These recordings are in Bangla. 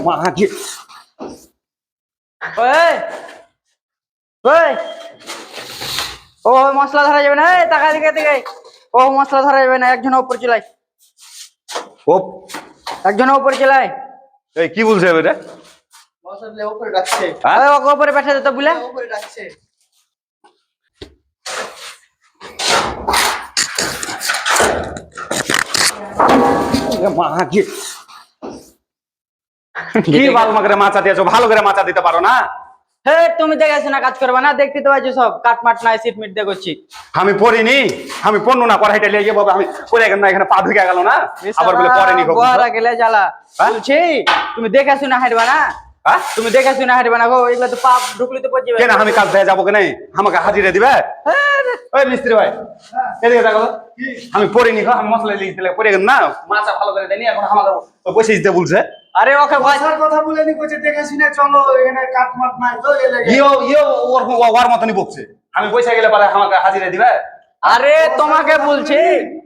মা কি ওই ওই ও মশলা ধরা যাবে না, এই টাকা দিকে দিকে ও মশলা ধরা যাবে না, একজন উপর চলাই, ও একজন উপর চলাই। এই কি বলছে এটা? মশলা উপরে রাখছে, ওই ওকে উপরে পাঠিয়ে দে তো বুলে। উপরে রাখছে। মা কি কি বাল মাগরে মাচা দিয়েছো, ভালো করে মাচা দিতে পারো না? হে তুমি দেখেছো না, কাজ করবে না, দেখতে তো পাচ্ছ সব কাটমাট নাই, সিট মিট দেখছি। আমি পড়িনি, আমি পড়নু না, কড়াইটা লিয়ে গিয়ে বাবা আমি পড়ে গেল না, এখানে পা ঢুকে গেল না, আবার বলে পড়েনি। বহরা গেলে জ্বালা হ্যাঁ? বলছি তুমি দেখেছো না হাঁটবা না, হ্যাঁ? তুমি দেখেছো না হাঁটবা না গো, এগুলো তো পাপ ঢুকলি তো পড়ে যাবে। কেন আমি কাজ দিয়ে যাবো কেন? আমাকে হাজিরে দিবে? ওই মিস্ত্রি ভাই এদিকে দেখো, আমি পড়িনি গো, আমি মশলা লিখে দিলে পড়ে গেল না, মাচা ভালো করে দেনি, এখন আমাকে পয়সা দিতে বলছে। আরে ওকে মশলার কথা বলেনি, কইছে দেখে শুনে চলো, এখানে কাটমাট নাই তো এ লাগে। ইও ওর মতনই বকছে, আমি পয়সা গেলে পরে আমাকে হাজিরে দিবে। আরে তোমাকে বলছি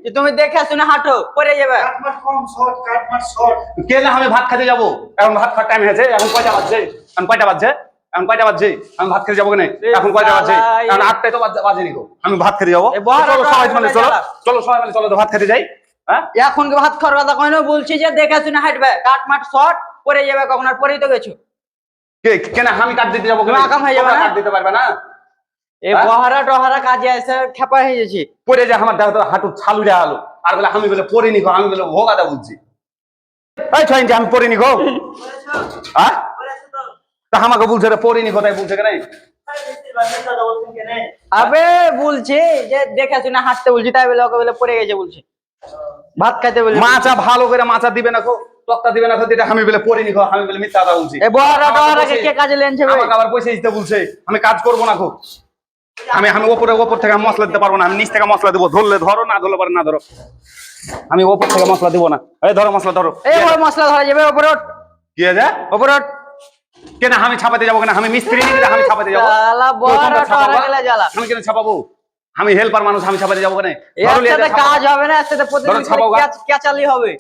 যে তুমি দেখেছো না হাঁটো, পড়ে যাবে। কাটমাট কম শর্ট, কাটমাট শর্ট। কে না আমি ভাত খেতে যাবো, এখন ভাত খাওয়ার টাইম হয়েছে, এখন কয়টা বাজছে? এখন কয়টা বাজছে? এখন কয়টা বাজছে? আমি ভাত খেতে যাবো কেন? এখন কয়টা বাজছে? এখন 8টায় তো বাজেনি গো, আমি ভাত খেতে যাবো। এ বড় চলো সবাই মিলে চলো, জ্বালা। চলো সবাই মিলে চলো তো ভাত খেতে যাই। হ্যাঁ এখন কি ভাত খাওয়ার কথা কইনো, বলছি যে দেখেছো না হাঁটবে, কাটমাট শর্ট পড়ে যাবে, কখন আর পরেই তো গেছো। কেন আমি কাট দিতে যাবো কেন? তুমি আকাম হয়ে যাবে তোমরা না? কাট দিতে পারবে না? এই হ্যাঁ? বহারা টহারা কাজে এসে খেপা হয়ে গেছি। পরে যে আমার দেখো তো হাঁটু ছালুড়ে আলো, আর বলে আমি বলে পড়িনি গো, আমি বলে ভোগাদা বুঝছি। এই ছয় ইঞ্চি আমি পড়িনি গো। হ্যাঁ তা আমাকে বলছে রে পড়িনি, কোথায় বলছে কেন? আবে বলছি যে দেখেছো না হাঁটতে, বলছি তাই বলে ওকে বলে পড়ে গেছে বলছি, ভাত খাইতে বলছি। মাচা ভালো করে মাচা দিবে না গো, তক্তা দিবে না গো, এটা আমি বলে পড়িনি গো, আমি বলে মিথ্যা কথা বলছি। এই বহারা টহারাকে কে কাজে লেনছে ভাই? আমাকে আবার পয়সা দিতে বলছে, আমি কাজ করবো না গো। আমি ওপর থেকে মশলা দিতে পারবো না, আমি নিচ থেকে মশলা দেবো, ধরলে ধরো, না ধরলে পারে না ধরো, আমি ওপর থেকে মশলা দিব না। এই ধরো মশলা ধরো। এই ওই মশলা ধরা যাবে, উপরে ওঠ, কি আছে? উপরে ওঠ। কেন আমি ছাপাতে যাবো কেন? আমি মিস্ত্রি নাকি যে আমি ছাপাতে যাবো? শালা বহারা টহারা গেলে জ্বালা। আমি কেন ছাপাবো? আমি হেল্পার মানুষ, আমি ছাপাতে যাবো কেন? এর সাথে কাজ হবে না, এর সাথে প্রতিদিন ছাপাও গা। কেচালি হবে।